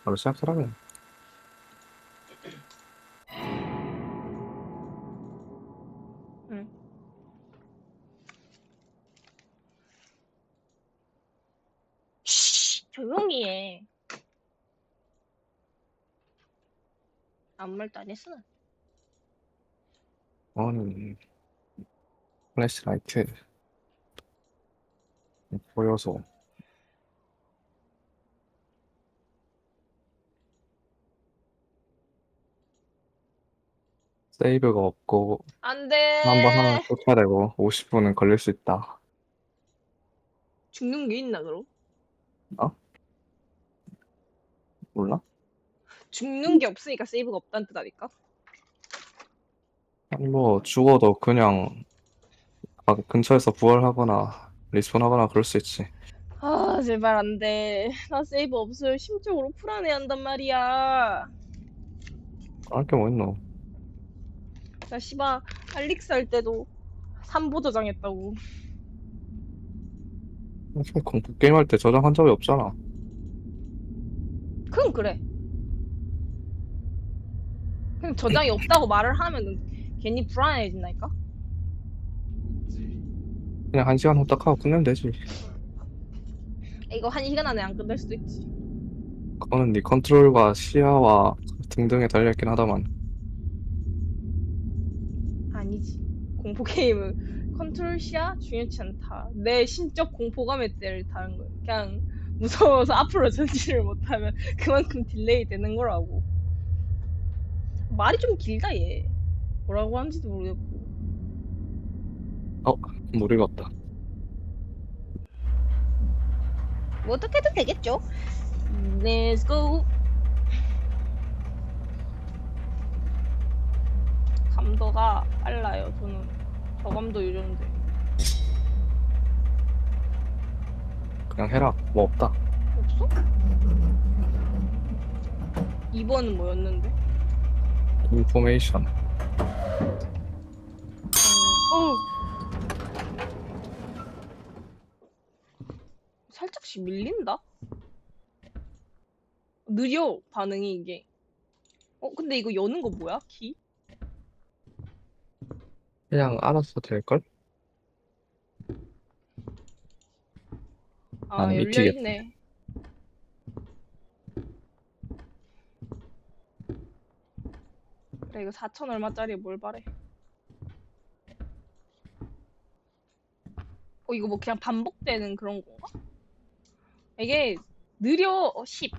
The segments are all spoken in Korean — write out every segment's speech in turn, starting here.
바로 시작하라면. 응. 쉬, 조용히 해. 아무 말도 안 했어. 아니, 플래시라이트 보여서 세이브가 없고 안 한번 하면 돼. 쫓아내고 50분은 걸릴 수 있다. 죽는 게 있나, 그럼? 어? 몰라? 죽는 게 없으니까 세이브가 없다는 뜻 아닐까? 아니 뭐 죽어도 그냥 근처에서 부활하거나 리스폰하거나 그럴 수 있지. 아, 제발 안 돼. 나 세이브 없어요. 심적으로 불안해한단 말이야. 할 게 뭐 있노? 나 씨발 알릭스 할 때도 3보 저장했다고. 사실 공포 게임 할 때 저장한 적이 없잖아. 그건 그래. 그냥 저장이 없다고 말을 하면은 괜히 불안해진다니까? 그냥 1시간 후딱 하고 끝내면 되지. 이거 1시간 안에 안 끝날 수도 있지. 그거는 네 컨트롤과 시야와 등등에 달려있긴 하다만. 아니지. 공포 게임은 컨트롤 시야 중요치 않다. 내 신적 공포감에 때를 다른 거야. 그냥 무서워서 앞으로 전진을 못하면 그만큼 딜레이 되는 거라고. 말이 좀 길다 얘. 뭐라고 하는지도 모르겠고. 어? 모르겠다. 뭐 어떻게 해도 되겠죠? Let's go. 감도가 빨라요. 저는 저감도 유료인데. 그냥 해라. 뭐 없다. 없어? 2번은 뭐였는데? 인포메이션. 어, 살짝씩 밀린다? 느려 반응이 이게. 근데 이거 여는 거 뭐야? 키? 그냥 알아서 될걸? 아, 나는 열려 익히겠다. 있네. 그래, 이거 4천 얼마짜리 뭘 바래? 이거 뭐 그냥 반복되는 그런 건가? 이게 느려 10,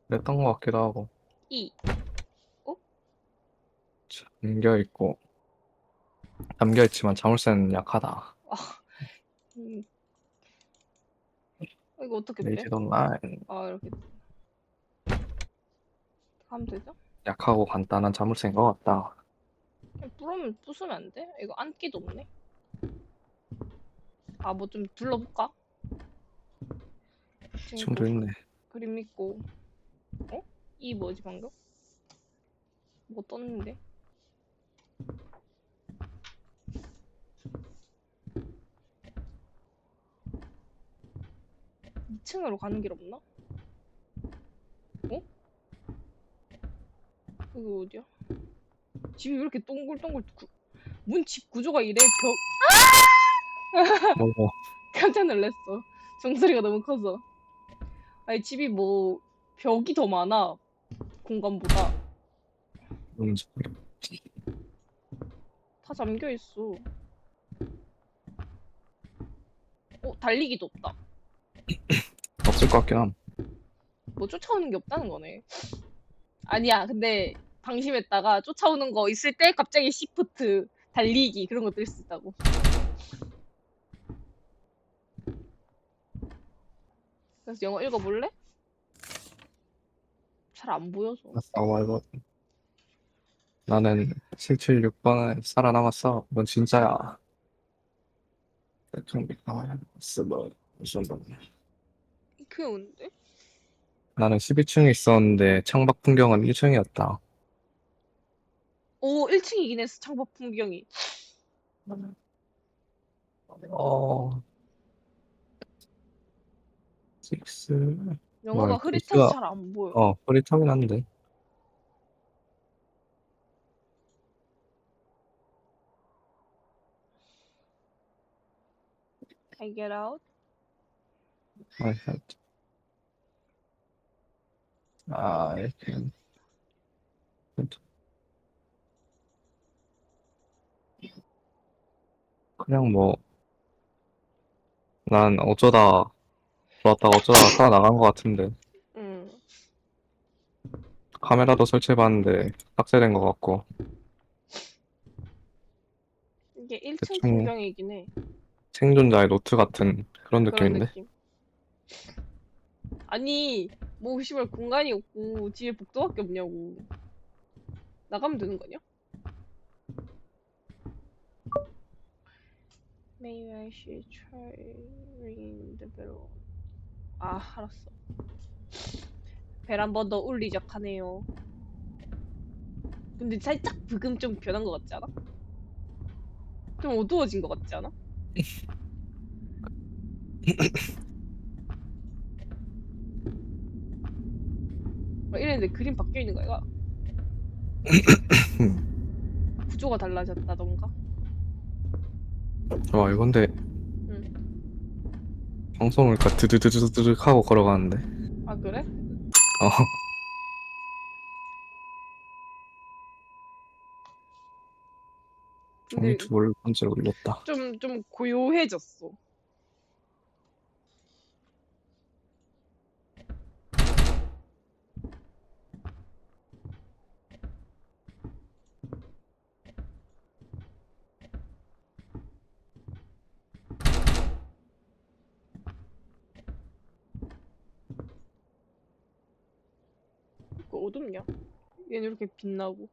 그랬던 것 같기도 하고. 2. 어? 잠겨있고, 잠겨있지만 자물쇠는 약하다. 아, 음, 이거 어떻게 빼? 레이디드 온라인. 아, 이렇게 하면 되죠? 약하고 간단한 자물쇠인 것 같다. 그냥 부수면 안 돼? 이거 안기도 없네. 아, 뭐 좀 둘러볼까? 지금 뭐 춤도 있네. 그림 있고. 어? 이 뭐지 방금? 뭐 떴는데? 2층으로 가는 길 없나? 어? 여기 어디야? 집이 왜 이렇게 동글동글 문 집 구조가 이래 뭐, 깜짝 놀랐어. 종소리가 너무 커서. 아니 집이 뭐 벽이 더 많아 공간보다. 뭔지 다 잠겨 있어. 달리기도 없다. 없을 것 같긴 함. 뭐 쫓아오는 게 없다는 거네. 아니야 근데 방심했다가 쫓아오는 거 있을 때 갑자기 시프트 달리기 그런 거 뜰 수 있다고. 그래서 영어 읽어볼래? 잘 안 보여서. 싸워이거 나는 776번에 살아남았어. 넌 진짜야. 대충 나와야 뭐 무슨 번. 그게 뭔데? 나는 12층에 있었는데 창밖 풍경은 1층이었다. 1층이긴 했어 창밖 풍경이. 어, 6. 영어가 흐릿해서 글씨가 잘 안 보여. 흐릿하긴 한데. I get out. I had I can 그냥 뭐 난 어쩌다 들어왔다가 어쩌다가 살아나간 것 같은데 응. 카메라도 설치해봤는데 삭제된 것 같고 이게 1층 대충 풍경이긴 해. 생존자의 노트 같은 그런 그런 느낌인데. 느낌. 아니, 뭐 씨발 공간이 없고 집에 복도밖에 없냐고. 나가면 되는 거 아니야? Maybe I should try ringing the bell. 아, 알았어. 벨 한 번 더 울리적 하네요. 근데 살짝 브금 좀 변한 것 같지 않아? 좀 어두워진 것 같지 않아? 막 이랬는데 그림 바뀌어 있는 거야. 구조가 달라졌다던가? 와 이건데 응. 방송 오니까 드드드드드득 하고 걸어가는데. 아, 그래? 어 종이 근데 두 번째로 올렸다. 좀 고요해졌어. 그 어둡냐? 얘는 이렇게 빛나고.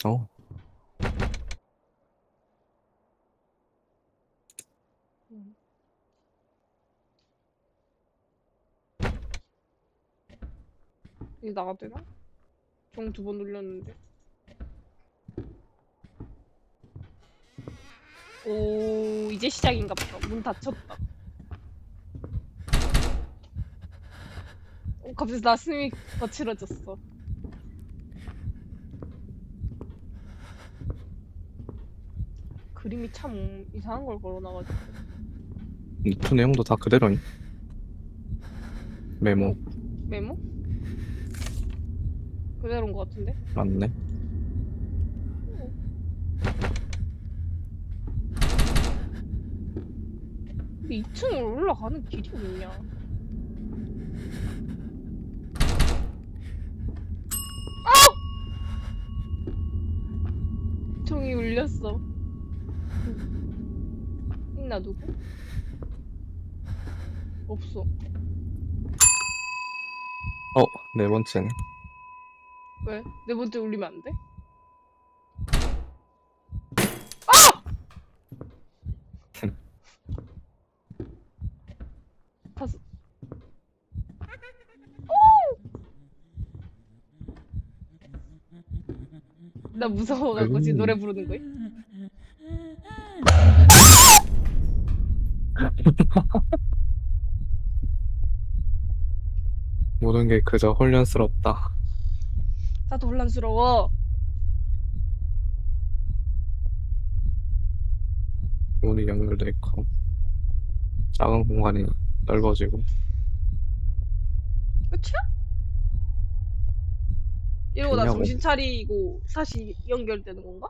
어 응. 이제 나가도 되나? 종 두 번 눌렸는데. 오, 이제 시작인가 보다. 문 닫혔다. 갑자기 나 숨이 거칠어졌어. 그림이 참 이상한 걸 걸어놔가지고. 노트 내용도 다 그대로니. 메모 메모? 그대로인 것 같은데? 맞네. 근데 2층을 올라가는 길이 없냐? 종이 울렸어. 있나 누구? 없어. 네 번째네. 왜? 네 번째 울리면 안 돼? 다섯. 나 무서워갖고 지금 노래 부르는 거야? 모든 게 그저 혼란스럽다. 나도 혼란스러워. 문이 연결돼 있고 작은 공간이 넓어지고 끝이야? 이러고 나 됐냐고. 정신 차리고 다시 연결되는 건가?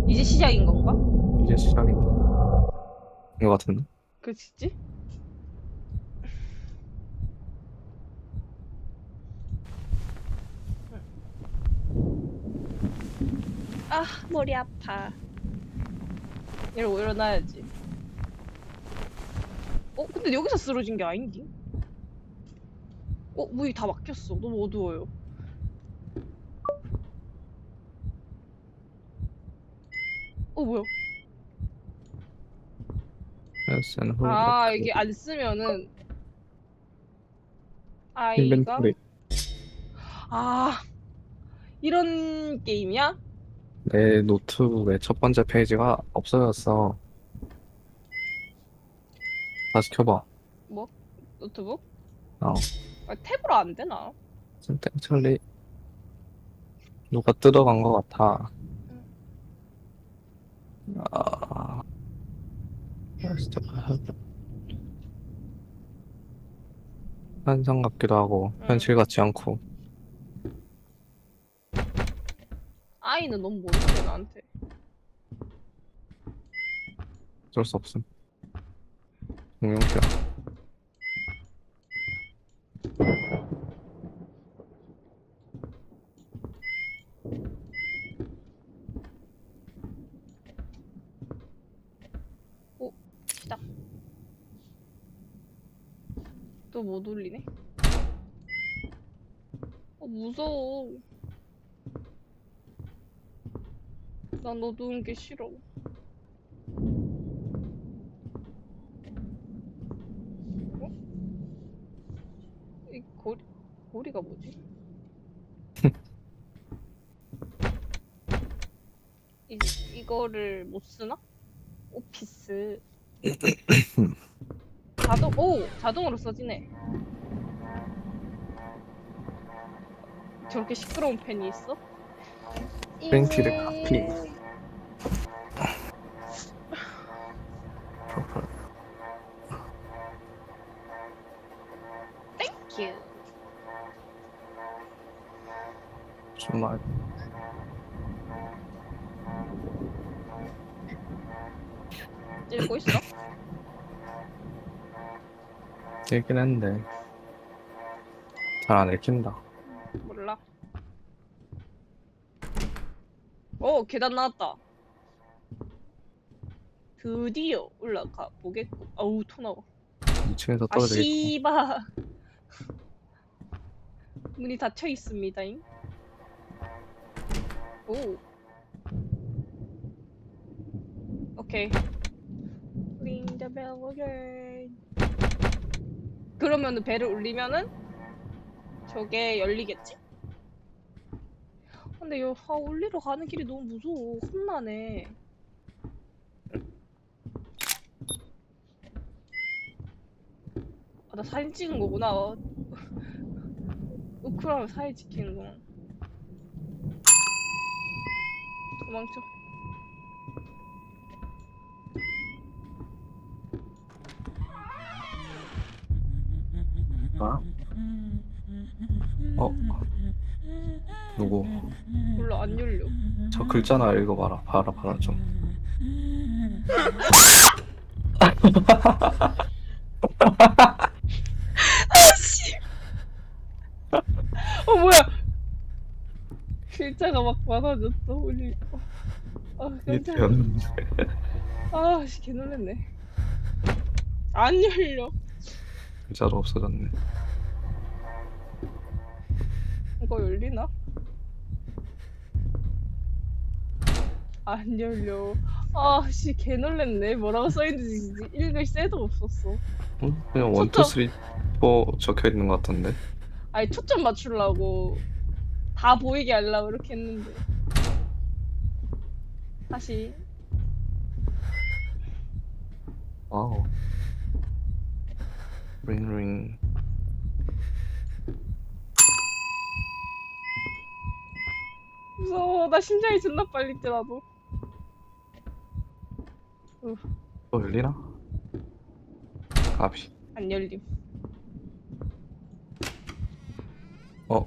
이제 시작인 건가? 이제 시작인 것 같은데. 그치지? 아, 머리 아파. 이러고 일어나야지. 근데 여기서 쓰러진 게 아닌데? 문이 다 막혔어. 너무 어두워요. 뭐야? SN 아, 홀로그램 이게 안 쓰면은 아이가 인벤토리. 아, 이런 게임이야? 내 노트북의 첫 번째 페이지가 없어졌어. 다시 켜봐. 뭐? 노트북? 어, 아, 탭으로 안 되나? 땡처리 누가 뜯어간 것 같아. 아, 진짜 환상 같기도 하고 현실 같지 않고 아이는 너무 모르는데 나한테. 어쩔 수 없음. 공룡이야. 오, 시작. 또 못 올리네. 무서워. 난 너 누운 게 싫어. 어? 이 고리가 뭐지? 이거를 못 쓰나? 오피스. 자동으로 써지네. 저렇게 시끄러운 펜이 있어? 프린티드 카피. 프로필. 땡큐. 정말 읽고 있어? 읽긴 했는데 잘 안 읽힌다. 몰라. 오, 계단 나왔다. 드디어 올라가 보겠고. 아우, 토 나와. 2층에서 아, 떨어지겠지. 씨바. 문이 닫혀 있습니다잉. 오. 오케이. Ring the bell again. 그러면은 벨을 울리면은 저게 열리겠지? 근데 울리러 가는 길이 너무 무서워. 혼나네. 아, 나 사진 찍은 거구나. 우크라면 사진 찍히는구나. 도망쳐. 아? 어? 누구? 몰라, 안 열려. 저 글자나 읽어봐라. 봐라 좀. 씨. 뭐야. 글자가 막 많아졌어. 우리. 깜짝이야. 개 놀랐네. 안 열려. 글자로 없어졌네. 이거 열리나? 안 열려. 개 놀랬네. 뭐라고 써있는지 읽을 새도 없었어. 응? 그냥 1, 2, 초점. 3, 4 적혀 있는 것 같던데. 아니, 초점 맞추려고 다 보이게 하려고 이렇게 했는데. 다시. 와우. 링. 무서워. 나 심장이 존나 빨리 뛰어, 나도. 또 열리나? 가비. 안 열림. 어?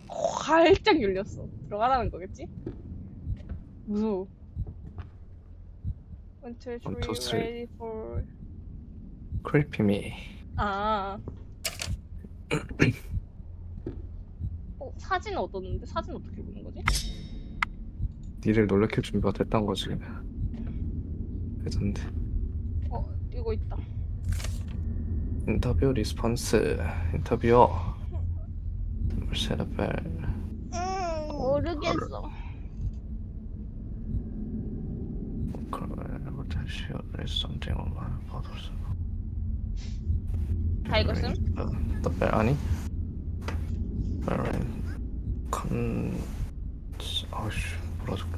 활짝 열렸어. 들어가라는 거겠지? 무서워. 1, 2, 3, 1, 2, 3. ready for. creepy me. 사진 얻었는데? 사진 어떻게 보는 거지? 니를 놀래킬 준비가 됐단 거지. 레전드. 이거 있다. 인터뷰 리스폰스. 인터뷰. 셋업벨. 모르겠어. something online photos. 다 읽었음? The bell 아니? 아씨 뭐라 적혀?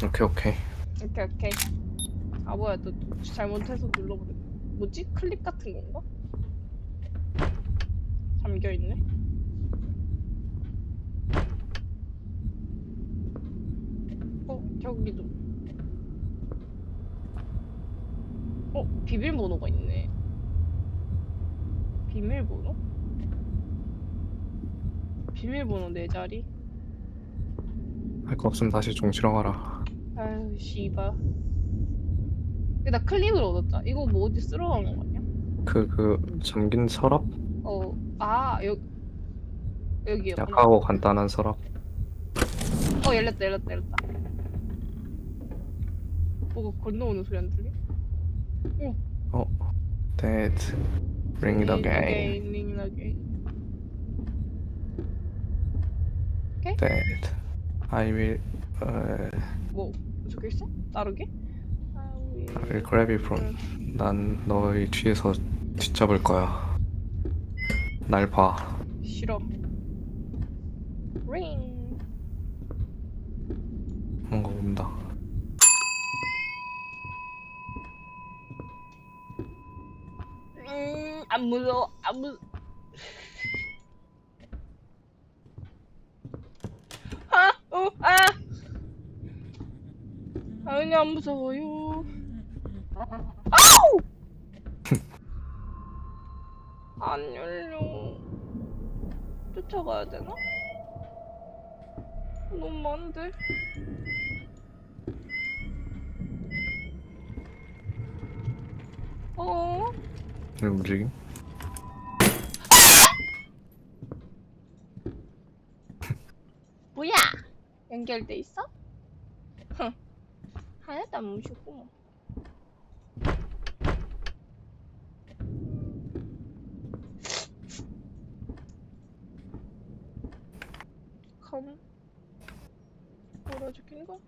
오케이 오케이. 오케이 오케이. 아 뭐야 또 잘못해서 눌러버렸. 뭐지? 클립 같은 건가? 잠겨 있네. 저기도. 비밀번호가 있네. 비밀번호? 비밀번호 4자리? 할 거 없으면 다시 종치러 가라. 아유 씨발. 나 클립을 얻었다. 이거 뭐 어디 쓰러 가는 거 아니야? 그 잠긴 서랍? 여기였구나. 약하고 간단한 서랍. 열렸다. 뭐가 건너오는 소리 안 들리? Dead. Ring it again. Ring it again. 오케이? Dead. I will. 뭐 적혀있어? 따르게? I will grab you from. 난 너의 뒤에서 뒤잡을 거야. 날 봐. 싫어. ring. 뭔가 온다. 안 무서워. 아니 안 무서워요. 아우! 안 열려. 쫓아가야 되나? 너무 많은데. 왜 움직임? 뭐야? 연결돼 있어? 흥. 하나도 안 무섭구만. 컴. 뭐라 적힌 거?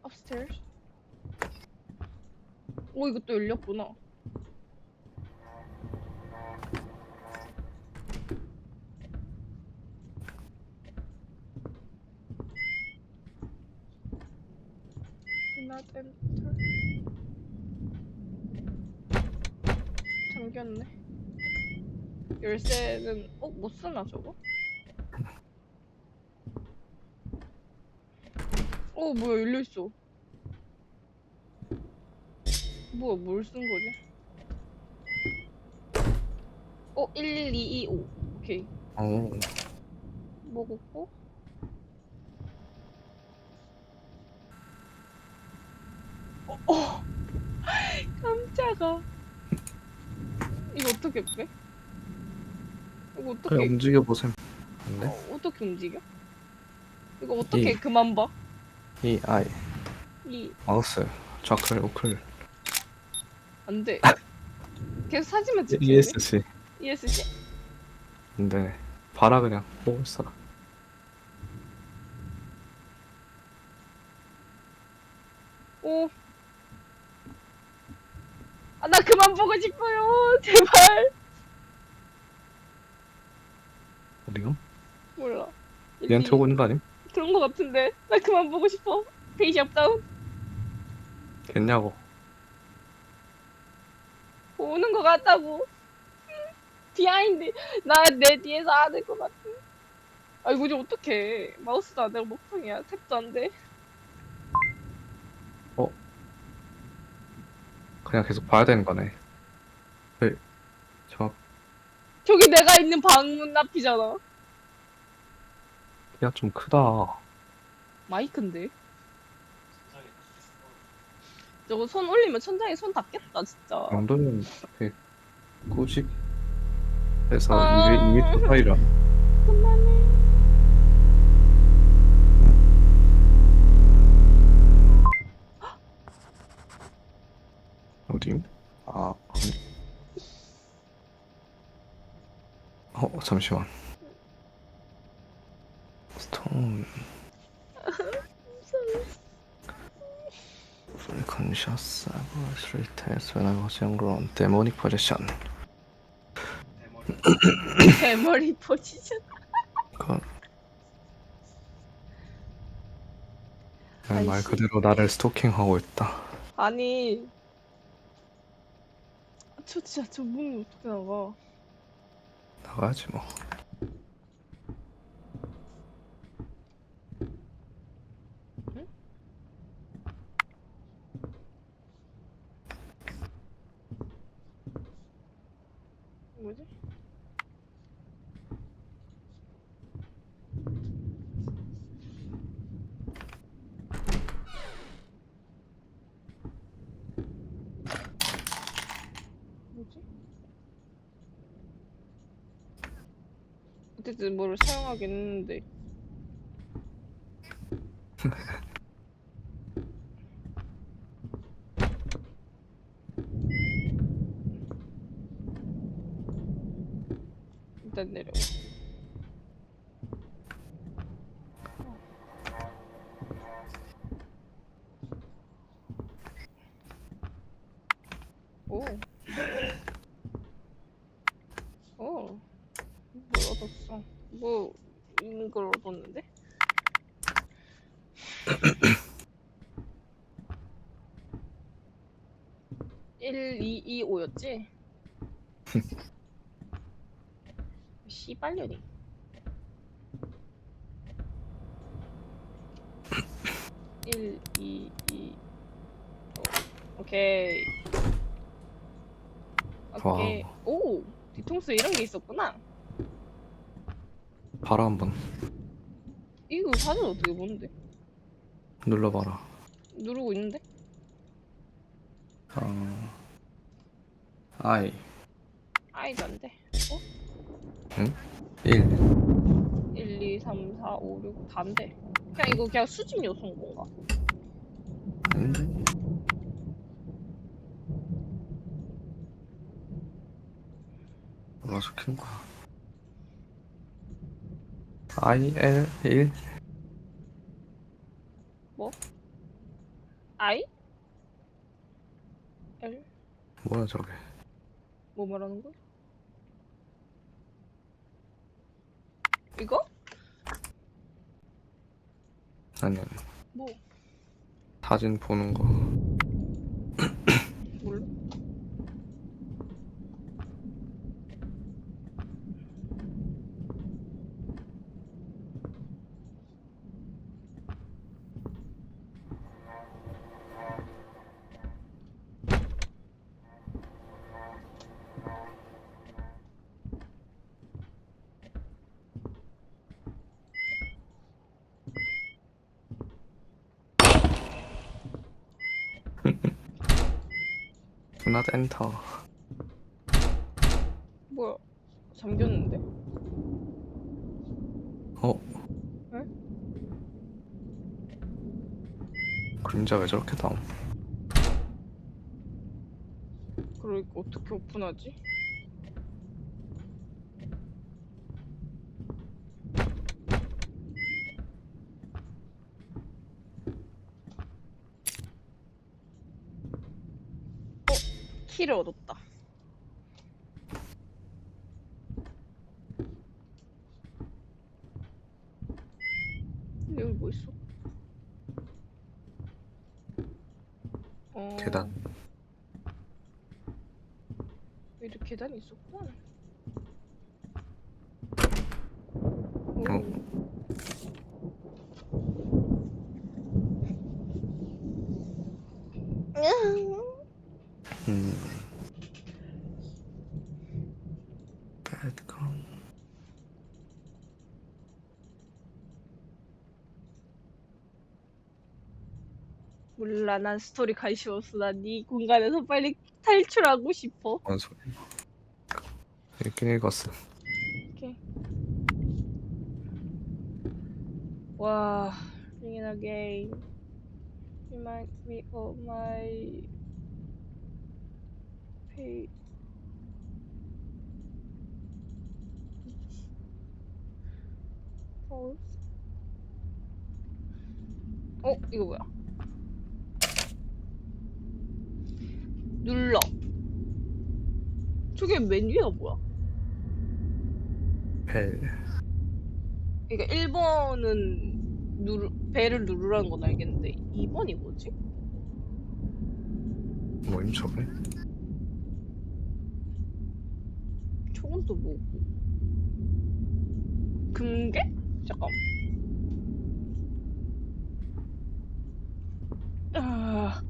Upstairs. 이것도 열렸구나. Do not enter. 잠겼네. 열쇠는 못 쓰나 저거? 뭐야 열려 있어. 뭐야 뭘 쓴 거지? 11225. 오케이. 오. 먹었고. 깜짝아. 이거 어떻게 빼? 이거 어떻게? 그냥 움직여 보셈. 안 돼? 어떻게 움직여? 이거 어떻게 그만 봐? 아이. 이 마우스. 좌클 우클. 안 돼. 계속 사진만 찍히는데? ESC. ESC? 안 되네. 봐라 그냥. 보고 있어. 나 그만 보고 싶어요. 제발. 어디가? 몰라. 얘한테 오고 있는 거 아님? 그런 거 같은데. 나 그만 보고 싶어. 페이지 업다운. 겠냐고. 오는 거 같다고. 비하인드. 나 내 뒤에서 안 될 것 같아. 이거 좀 어떡해. 마우스도 안 되고 먹통이야. 탭도 안 돼. 그냥 계속 봐야 되는 거네. 저기 내가 있는 방문 앞이잖아. 야, 좀 크다. 마이크인데? 저거 손 올리면 천장에 손 닿겠다 진짜. 정도면 190에서 아. 2m 사이라. 그만해. 어디? 잠시만. 스톤. Conscious three tests when I was younger on demonic possession. 대머리 포지션. 그 그냥 말 아이씨. 그대로 나를 스토킹하고 있다. 아니, 저 진짜 저 문이 어떻게 나가? 나가야지 뭐. 응? 뭐지? 뭐지? 어쨌든 뭐를 사용하긴 했는데. 일단 내려. 오, 오, 뭘 얻었어? 뭐 이런 걸 얻었는데? 1, 2, 2, 5였지? 씨발년이. 1, 2, 2, 5. 오케이. 와우. 오케이. 오! 뒤통수에 이런 게 있었구나. 봐라 한번. 이거 사진 어떻게 보는데? 눌러봐라. 누르고 있는데? 어... I. 아이도 안 돼. 어? 응? 1. 1, 2, 3, 4, 5, 6, 다 안 돼. 그냥 이거 그냥 수집 요소인 건가? 아닌데? 몰라서 킨 거야. I, L, 1. 뭐? I? L? 뭐야 저게. 뭐 말하는 거야? 이거? 아니, 아니. 뭐? 사진 보는 거. 몰라. Do not enter. 뭐야? 잠겼는데? 어? 응? 그림자 왜 저렇게 나옴? 그러니까 어떻게 오픈하지? 키를 얻었다. 근데 여기 뭐 있어? 계단. 여기도 계단이 있었구나. 어? 오. 음. 배드컴. 몰라, 난 스토리 관심 없어. 난 이 공간에서 빨리 탈출하고 싶어. 뭔 소리? 읽긴 읽었어. 오케이. 와, ringing again. Remind me of my pay. Pause. 이거 뭐야? 눌러. 저게 메뉴가 뭐야? 벨. 그러니까 1번은 누르 배를 누르라는 건 알겠는데 2번이 뭐지? 뭐임 저게? 저건 또 뭐고? 금괴? 잠깐. 아,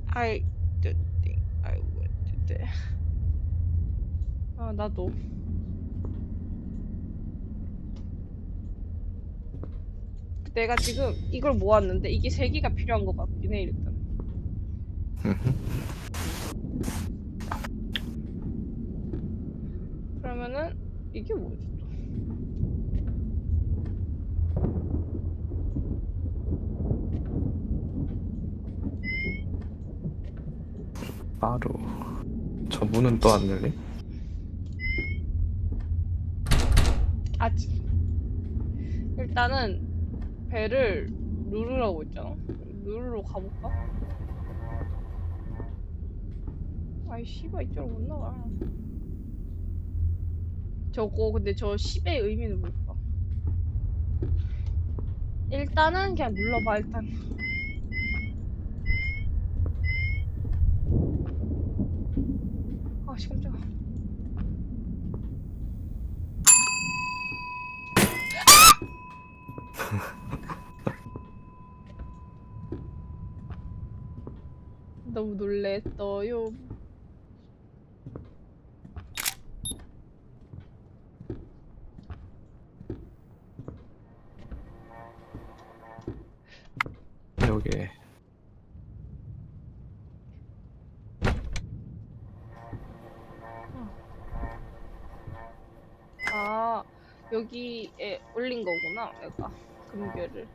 I don't think I would do that. 아, 나도. 내가 지금 이걸 모았는데 이게 3개가 필요한 것 같긴 해, 일단. 그러면은 이게 뭐지 또? 바로 저 문은 또 안 열리? 아, 일단은 배를 누르라고 했잖아. 누르러 가볼까? 아이 씨발 이쪽으로 못 나가. 저거 근데 저 10의 의미는 뭘까? 일단은 그냥 눌러봐 일단. 아씨 깜짝아. 너무 놀랬어요. 여기 아 여기에 올린 거구나 내가 금괴를.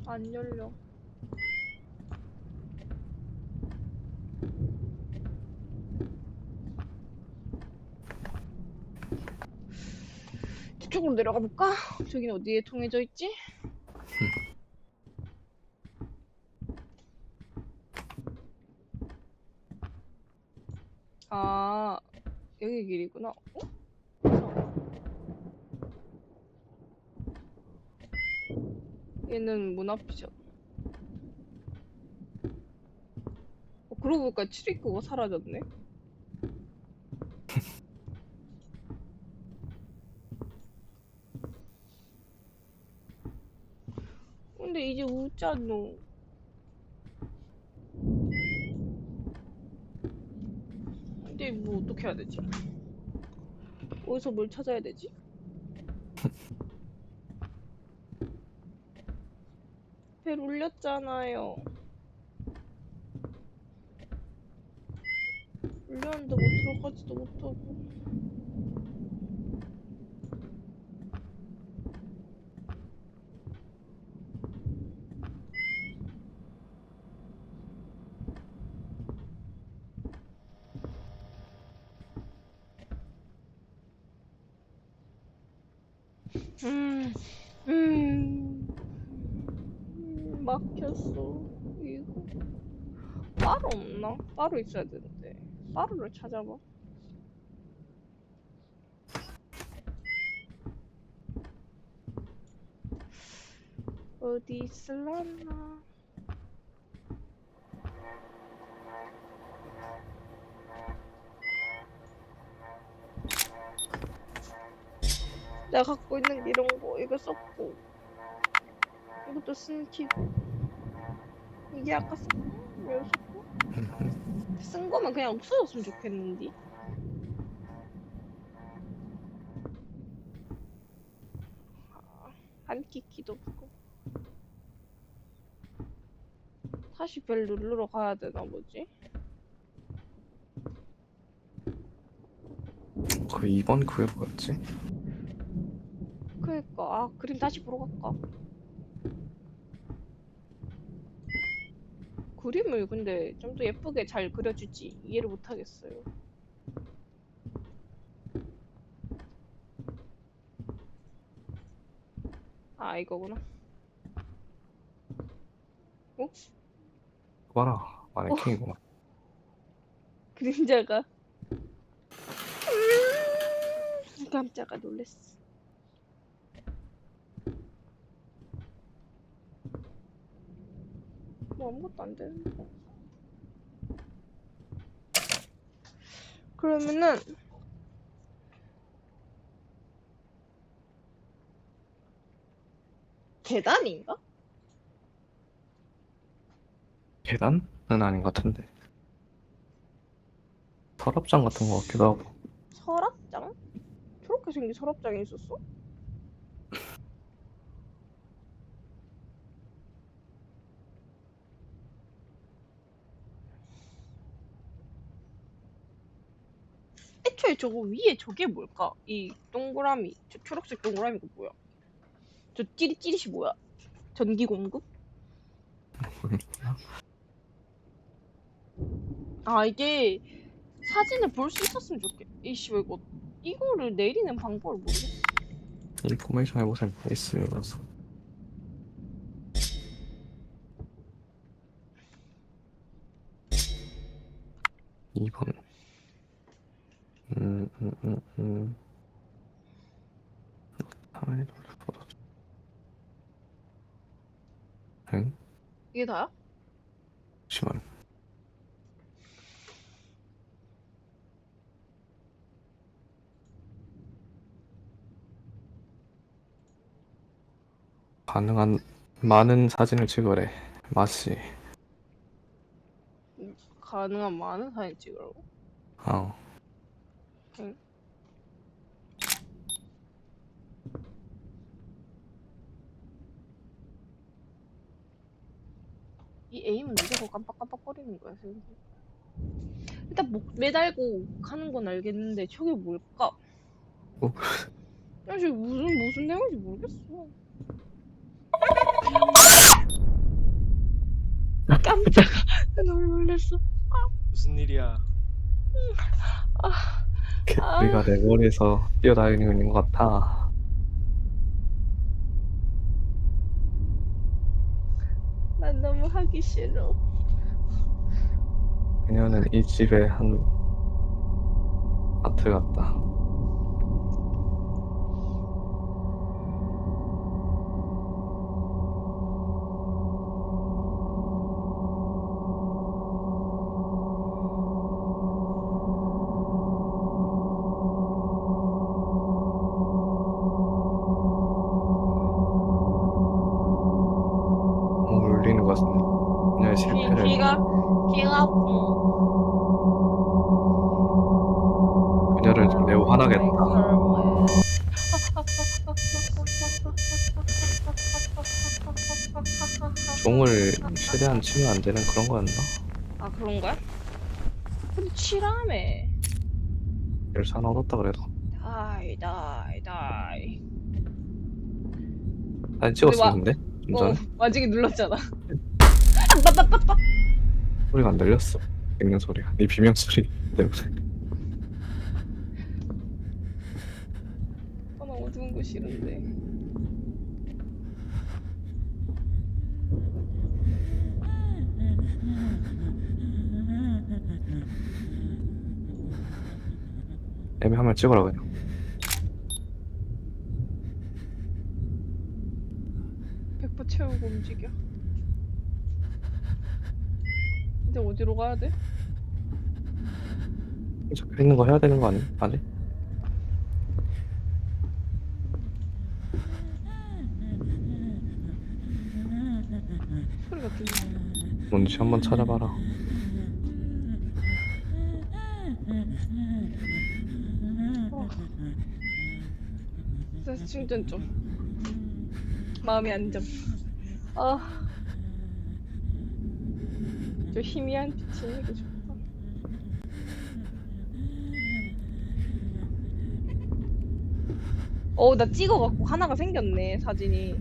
안 열려. 저쪽으로 내려가 볼까? 저기는 어디에 통해져 있지? 아 여기 길이구나. 얘는 문 앞이죠. 그러고 보니까 출입구가 사라졌네. 근데 이제 웃잖노. 근데 뭐 어떻게 해야 되지? 어디서 뭘 찾아야 되지? 벨 울렸잖아요. 울렸는데 뭐 들어가지도 못하고. 음, 막혔어. 이거 빠루 없나? 빠루 있어야 되는데. 빠루를 찾아봐. 어디 있을라나? 내가 갖고 있는 게 이런 거 이거 썼고 이것도 스키고 이게 아까 이거 썼고 쓴 거면 그냥 없어졌으면 좋겠는데. 안 끼기도 없고 다시 벨 누르러 가야 되나 보지? 그 2번 그게 뭐였지? 그니까 아 그림 다시 보러 갈까? 그림을 근데 좀 더 예쁘게 잘 그려주지 이해를 못하겠어요. 아 이거구나. 어? 봐라 어? 마네킹이구만. 그림자가 깜짝아 놀랬어. 뭐 아무것도 안 되는데. 그러면은 계단인가? 계단은 아닌 것 같은데. 서랍장 같은 것 같기도 하고. 서랍장? 저렇게 생긴 서랍장이 있었어? 애초에 저거 위에 저게 뭘까? 이 동그라미, 저 초록색 동그라미가 뭐야? 저 찌릿찌릿이 뭐야? 전기 공급? 아 이게 사진을 볼 수 있었으면 좋겠. 이씨 왜 이거를 내리는 방법을 모르겠어. 인포메이션 해보세요. 있으면서. 2번. 음, 음, 음, 음. 타이틀 포토. 응? 이게 다야? 잠시만. 가능한 많은 사진을 찍으래. 맛이. 가능한 많은 사진 찍으라고? 어. 응. 이 에임은 왜 자꾸 깜빡깜빡거리는 거야, 선생님? 일단 목 매달고 가는 건 알겠는데 저게 뭘까? 어? 야, 저 무슨 내용인지 모르겠어. 깜짝아, 나 너무 놀랐어. 무슨 일이야? 아, 우리가 아, 내 머리에서 뛰어다니고 있는 것 같아. 난 너무 하기 싫어. 그녀는 이 집의 한 아트 같다. 울리는 것은 그녀의 실패를 귀가 아프모. 그녀를 매우 화나겠다. 종을 최대한 치면 안 되는 그런 거였나? 아 그런 거야? 근데 칠하매. 일산 얻었다 그래도. 다이. 사진 근데 찍었음 근데? 좀 전에? 완전히 눌렀잖아. 소리가 안 들렸어. 읽는 소리가. 네 비명 소리 때문에. 나 어두운 거 싫은데. 애매하면 찍으라 그냥. 백퍼 채우고 움직여. 근데 어디로 가야 돼? 적혀 있는 거 해야 되는 거 아니? 아니? 소리가 들리네. 뭔지 한번 찾아봐라. 그래서 충전 좀. 마음의 안정. 아, 저 희미한 빛이 이게 좋다. 나 찍어갖고 하나가 생겼네, 사진이.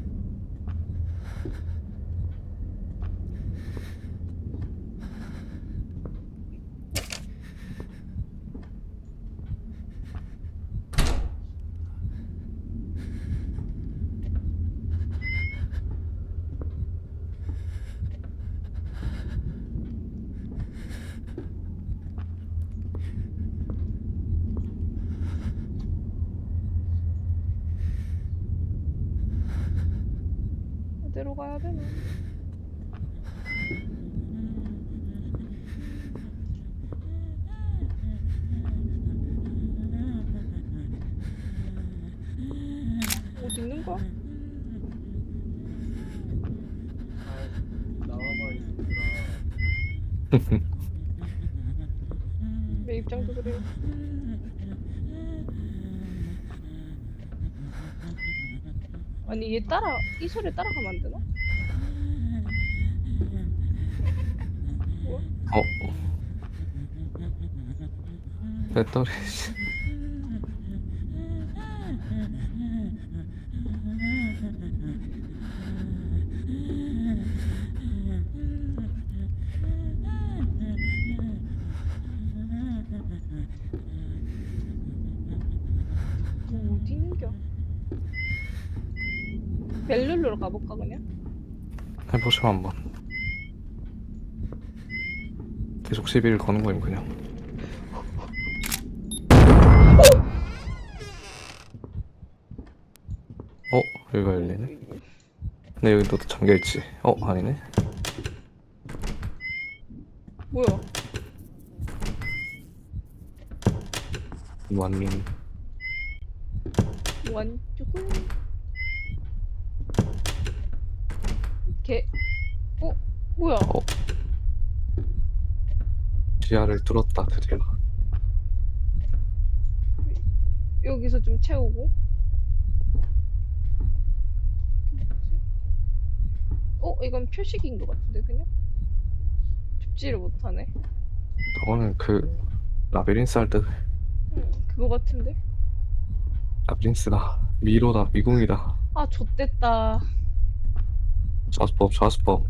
어디로 가야 되나? 어디 있는 거야? 내 입장도 그래요. 아니 얘 이 소리 따라가면 안 되나? 뭐야? 어? 배터리. 뭐 어디 있는겨? 벨룰루로 가볼까 그냥? 해보시면 한번. 계속 시비를 거는 거임 그냥. 여기가 열리네. 근데 여기도 잠겨있지. 아니네. 뭐야? 완. 완쪽은 개. 뭐야? 지하를 뚫었다 드디어. 여기서 좀 채우고. 이건 표식인 것 같은데 그냥? 줍지를 못하네. 저거는 그 라비린스 할 때. 응, 그거 같은데? 라비린스다. 미로다. 미궁이다. 아, 좆됐다. 좌수법 좌수법.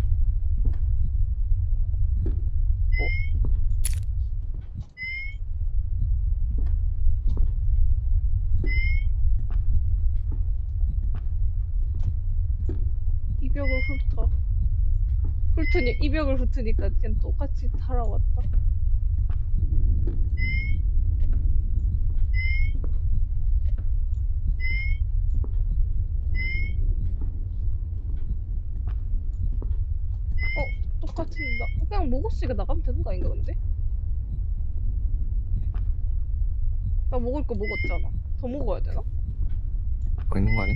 이 벽을 훑어. 훑으니, 이 벽을 훑으니까 그냥 똑같이 달아왔다. 똑같은, 그냥 먹었으니까 나가면 되는 거 아닌가, 근데? 나 먹을 거 먹었잖아. 더 먹어야 되나? 뭐 있는 거 아니?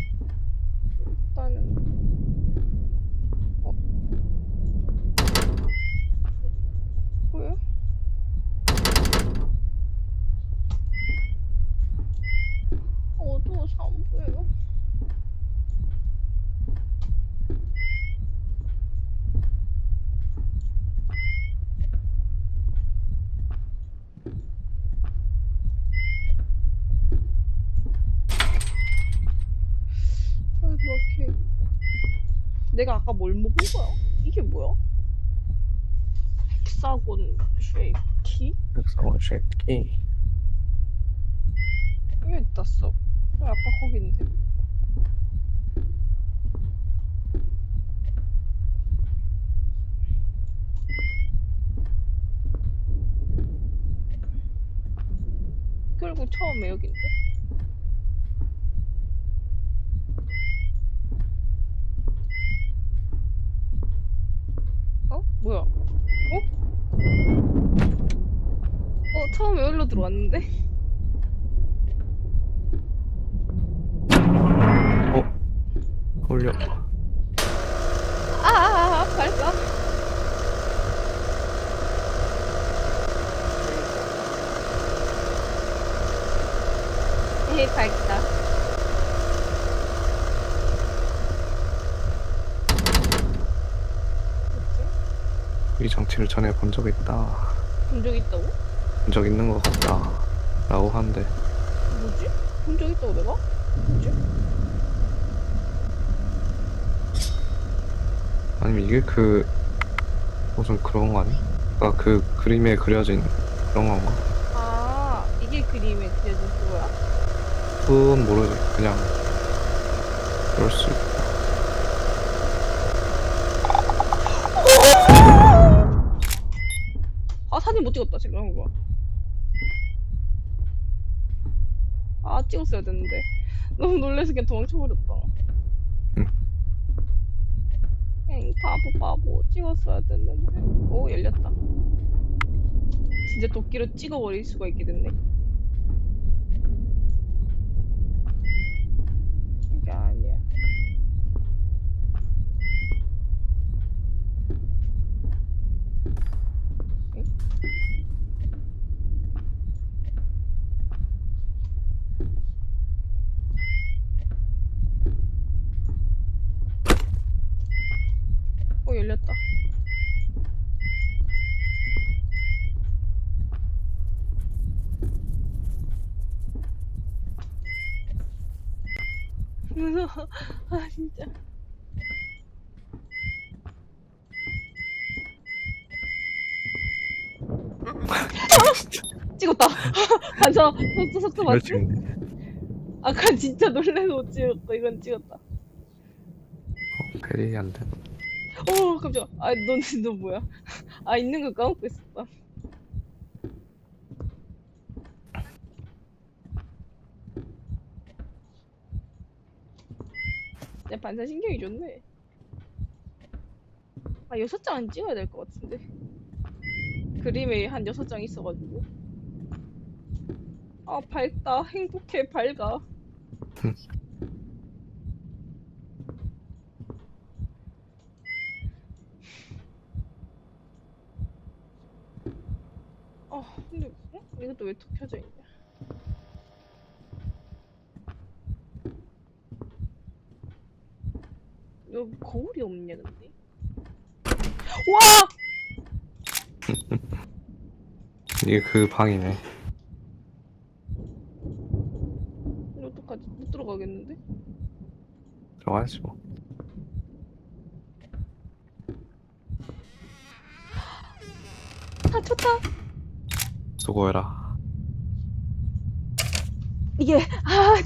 일단은. 뭐야? 어두워서 안 보여. 이렇게. 내가 아까 뭘 먹은 거야? 이게 뭐야? 헥사곤 쉐이키? 헥사곤 쉐이키. 이게 땄어. 아까 거긴데. 결국 처음에 여긴데. 뭐야? 처음에 여기로 들어왔는데? 올려. 발사. 밝다. 이 정치를 전에 본 적 있다. 본 적 있다고? 본 적 있는 것 같다. 라고 하는데. 뭐지? 본 적 있다고 내가? 뭐지? 아니면 이게 무슨 그런 거 아니? 아까 그 그림에 그려진 그런 건가? 이게 그림에 그려진 그거야? 그건 모르지. 그냥 그럴 수 있다. 사진 못 찍었다 지금 한 거. 찍었어야 됐는데. 너무 놀라서 그냥 도망쳐버렸다. 응. 엥, 바보 찍었어야 됐는데. 오, 열렸다. 진짜 도끼로 찍어버릴 수가 있게 됐네. 이게 아니야. 엥? 오, 열렸다. 무서워. 아, 진짜. 찍었다. 반사, 속도 이걸 봤지? 찍네. 아까 진짜 놀래서 못 찍었고, 이건 찍었다. 베리 안 돼. 오, 깜짝아. 아, 너 뭐야? 아, 있는 거 까먹고 있었다. 내 반사신경이 좋네. 아, 6장은 찍어야 될 것 같은데. 그림에 한 6장 있어가지고. 아, 밝다. 행복해, 밝아. 근데, 이것도 왜 툭 켜져 있냐? 여기 거울이 없냐, 근데? 와! 이게 그 방이네. 이거 어떡하지? 못 들어가겠는데? 들어가야지 뭐. 아, 좋다. 수고해라. 이게,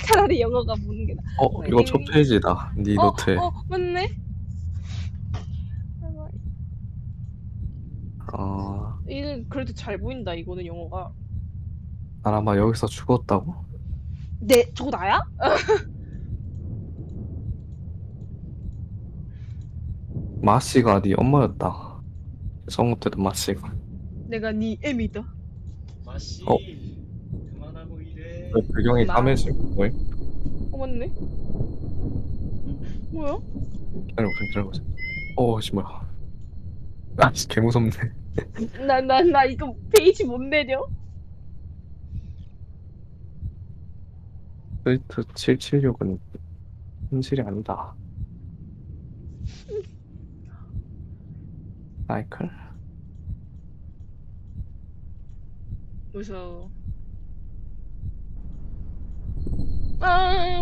차라리 영어가 보는 게 나. 이거 첫 페이지다. 네 노트에. 맞네? 이는 그래도 잘 보인다, 이거는 영어가. 난 아마 여기서 죽었다고? 네, 저거 나야? 마씨가 네 엄마였다. 성우 때도 마씨가. 내가 네 애미다. 마씨 어? 그만하고 일해. 왜 배경이 나. 까매지고 뭐해? 맞네? 뭐야? 기다려보자. 씨 뭐야. 아씨 개무섭네. 나 이거 페이지 못 내려? 스위트 776은 현실이 아니다. 사이클? 무서워.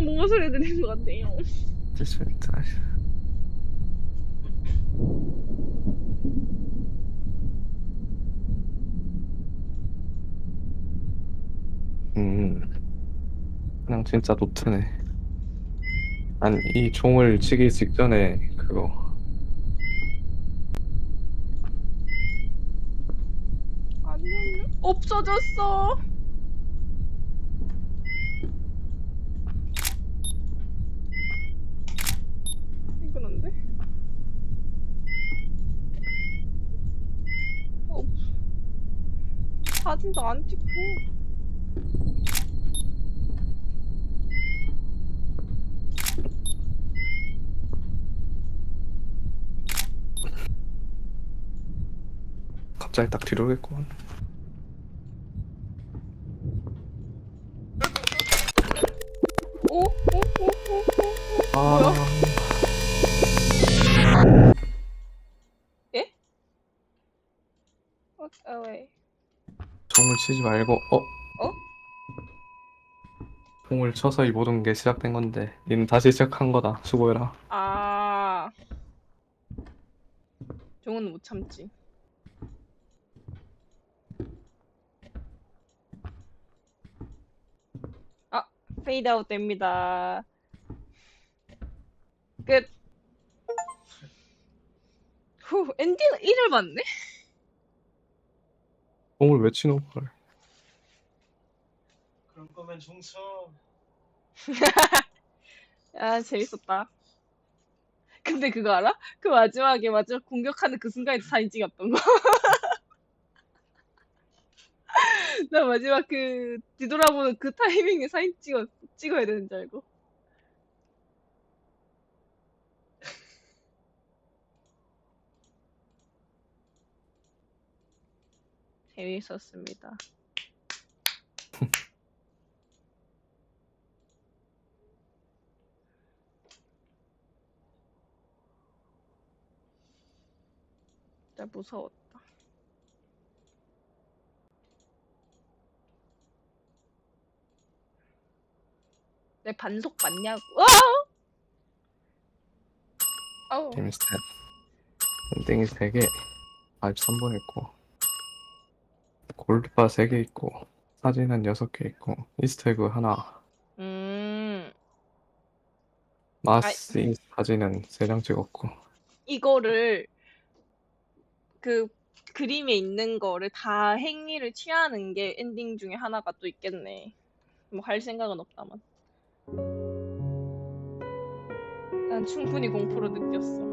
뭔가 소리 들리는 것 같아요. 스위트. 그냥 진짜 노트네. 난 이 종을 치기 직전에 그거 안녕. 없어졌어. 이건 안 돼? 사진도 안 찍혀. 갑자기 딱 뒤로 오겠구만. 오? 아, 예? Walk away. 종을 치지 말고 종을 쳐서 이 모든 게 시작된 건데 니는 다시 시작한 거다. 수고해라. 종은 못 참지. 페이드 아웃 됩니다. 끝. 후, 엔딩 1을 봤네? 종을 왜 치는 걸? 그럴 거면 종쳐. 재밌었다. 근데 그거 알아? 그 마지막에 마지막 공격하는 그 순간에 사진 찍었던 거. 나 마지막 그 뒤돌아보는 그 타이밍에 사진 찍어야 되는 줄 알고. 재미있었습니다. 진짜 무서웠다. 내 반속 맞냐고. 아우. 재밌어. 엔딩이 3개, 43번 있고, 골드바 3개 있고, 사진은 6개 있고, 이스터에그 하나, 마스 사진은 3장 찍었고. 이거를 그 그림에 있는 거를 다 행위를 취하는 게 엔딩 중에 하나가 또 있겠네. 뭐 할 생각은 없다만. 난 충분히 공포로 느꼈어.